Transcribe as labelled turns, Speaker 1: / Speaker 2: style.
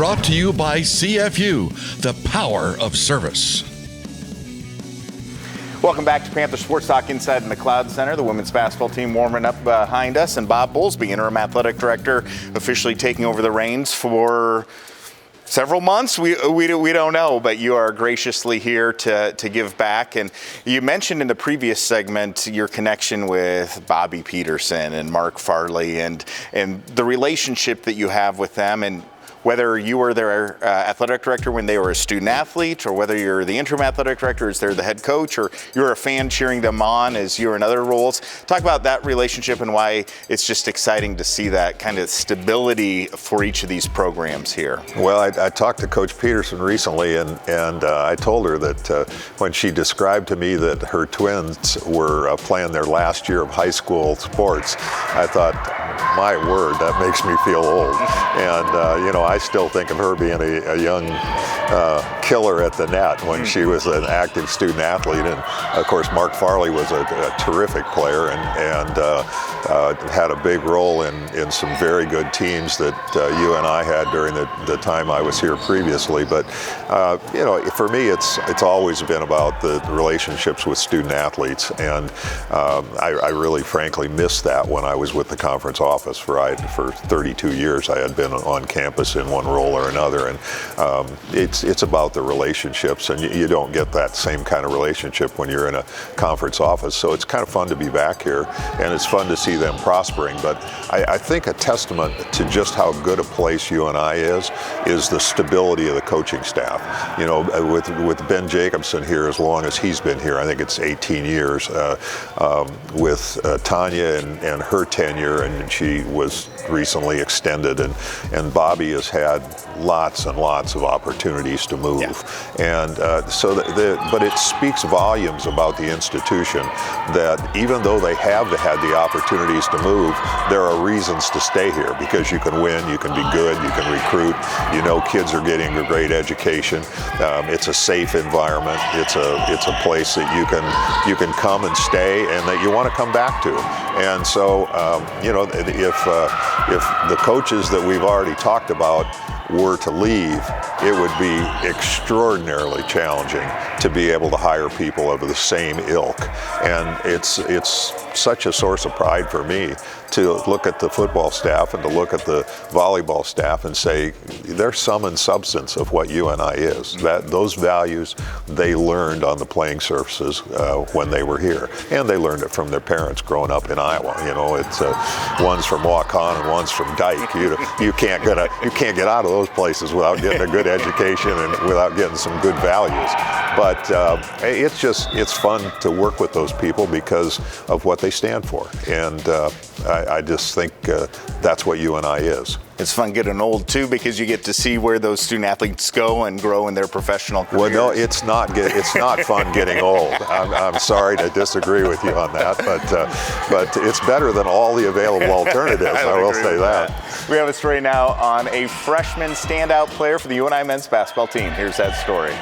Speaker 1: brought to you by CFU, the power of service.
Speaker 2: Welcome back to Panther Sports Talk inside the McLeod Center. The women's basketball team warming up behind us, and Bob Bowlsby, Interim Athletic Director, officially taking over the reins for several months. We don't know, but you are graciously here to give back. And you mentioned in the previous segment your connection with Bobby Peterson and Mark Farley and the relationship that you have with them, and whether you were their athletic director when they were a student athlete, or whether you're the interim athletic director as they're the head coach, or you're a fan cheering them on as you're in other roles. Talk about that relationship and why it's just exciting to see that kind of stability for each of these programs here.
Speaker 3: Well, I talked to Coach Peterson recently, and I told her that when she described to me that her twins were playing their last year of high school sports, I thought, my word, that makes me feel old. And, I still think of her being a young killer at the net when she was an active student athlete. And, of course, Mark Farley was a terrific player and had a big role in some very good teams that UNI had during the time I was here previously. But, for me, it's always been about the relationships with student athletes. And I really, frankly, missed that when I was with the conference office. For 32 years, I had been on campus in one role or another, and it's about the relationships, and you don't get that same kind of relationship when you're in a conference office. So it's kind of fun to be back here, and it's fun to see them prospering. But I think a testament to just how good a place UNI is the stability of the coaching staff. With Ben Jacobson here as long as he's been here, I think it's 18 years, with Tanya and her tenure, and she was recently extended, and Bobby has had lots and lots of opportunities to move. Yeah. And but it speaks volumes about the institution that even though they have had the opportunities to move, there are reasons to stay here, because you can win, you can be good, you can recruit, kids are getting a great education. It's a safe environment. It's a place that you can come and stay and that you want to come back to. And so, if the coaches that we've already talked about were to leave, it would be extraordinarily challenging to be able to hire people of the same ilk. And it's such a source of pride for me to look at the football staff and to look at the volleyball staff and say, there's sum and substance of what UNI is. That those values they learned on the playing surfaces when they were here, and they learned it from their parents growing up in Iowa. It's one's from Waukon and one's from Dyke. You can't get out of those places without getting a good education and without getting some good values. But it's fun to work with those people because of what they stand for, and I just think that's what UNI is.
Speaker 2: It's fun getting old too, because you get to see where those student athletes go and grow in their professional careers.
Speaker 3: Well, no, it's not fun getting old. I'm sorry to disagree with you on that, but it's better than all the available alternatives. I will say that.
Speaker 2: We have a story now on a freshman standout player for the UNI men's basketball team. Here's that story.